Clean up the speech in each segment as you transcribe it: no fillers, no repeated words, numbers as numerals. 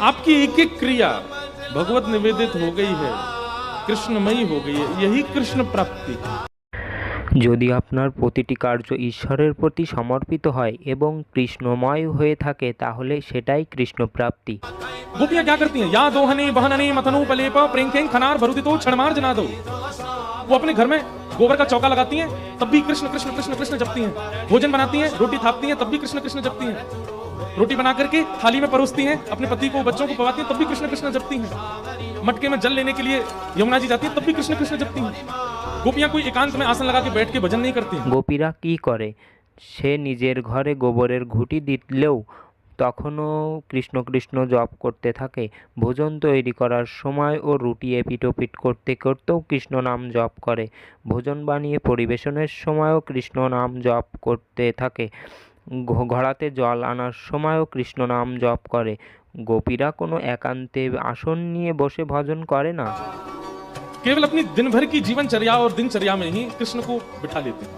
आपकी एक एक क्रिया भगवत निवेदित हो गई है, कृष्णमयी हो गई है, यही कृष्ण प्राप्ति। যদি আপনার প্রতিটি কার্য ঈশ্বরের প্রতি সমর্পিত হয় এবং কৃষ্ণময় হয়ে থাকে তাহলে সেটাই কৃষ্ণপ্রাপ্তি। गोपियां क्या करती हैं? या दोहने बहनने मथनु पलेप प्रेंखें खनार भरुदितो क्षणमार जना दो। वो अपने घर में गोबर का चौका लगाती हैं, तब भी कृष्ण कृष्ण कृष्ण कृष्ण जपती हैं। भोजन बनाती हैं, रोटी थापती हैं, तब भी कृष्ण कृष्ण जपती हैं। रोटी बना करके थाली में परोसती हैं, अपने पति को बच्चों को पवाती हैं, तब भी कृष्ण कृष्ण जपती हैं। मटके में जल लेने के लिए यमुना जी जाती हैं, तब भी कृष्ण कृष्ण जपती हैं। गोपियां कोई एकांत में आसन लगा के बैठ के भजन नहीं करती हैं। গোপীরা কি করে? সে নিজের ঘরে গোবরের ঘুঁটি দিলেও তখনও কৃষ্ণ কৃষ্ণ জপ করতে থাকে। ভোজন তৈরি করার সময় ও রুটি এপিটোপিট করতে করতেও কৃষ্ণ নাম জপ করে। ভোজন বানিয়ে পরিবেশনের সময়ও কৃষ্ণ নাম জপ করতে থাকে। ঘড়াতে জল আনার সময়ও কৃষ্ণ নাম জপ করে। গোপীরা কোনো একান্তে আসন নিয়ে বসে ভজন করে না। केवल अपनी दिन भर की जीवनचर्या और दिनचर्या में ही कृष्ण को बिठा लेते हैं।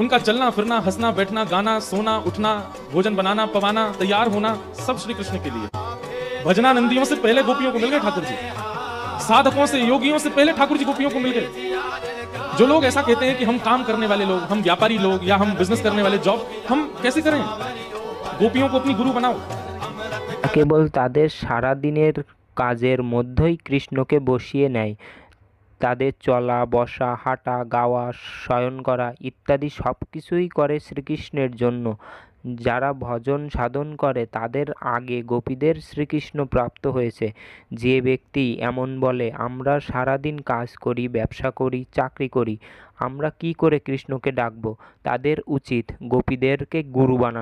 उनका चलना फिरना, हंसना बैठना, गाना, सोना, उठना, भोजन बनाना, पवाना, तैयार होना, सब श्री कृष्ण के लिए। भजनानंदियों से पहले गोपियों को मिल गए ठाकुर जी, साधकों से, योगियों से पहले ठाकुर जी गोपियों को मिल गए। जो लोग ऐसा कहते हैं कि हम काम करने वाले लोग, हम व्यापारी लोग, या हम बिजनेस करने वाले, जॉब हम कैसे करें? गोपियों को अपनी गुरु बनाओ। কেবল তাদের সারা দিনের কাজের মধ্যেই কৃষ্ণকে বসিয়ে নেয়। তাদের চলা, বসা, হাঁটা, গাওয়া, শয়ন করা ইত্যাদি সব কিছুই করে শ্রীকৃষ্ণের জন্য। যারা ভজন সাধন করে তাদের আগে গোপীদের শ্রীকৃষ্ণ প্রাপ্ত হয়েছে। যে ব্যক্তি এমন বলে, আমরা সারাদিন কাজ করি, ব্যবসা করি, চাকরি করি, আমরা কি করে কৃষ্ণকে ডাকবো, তাদের উচিত গোপীদেরকে গুরু বানানো।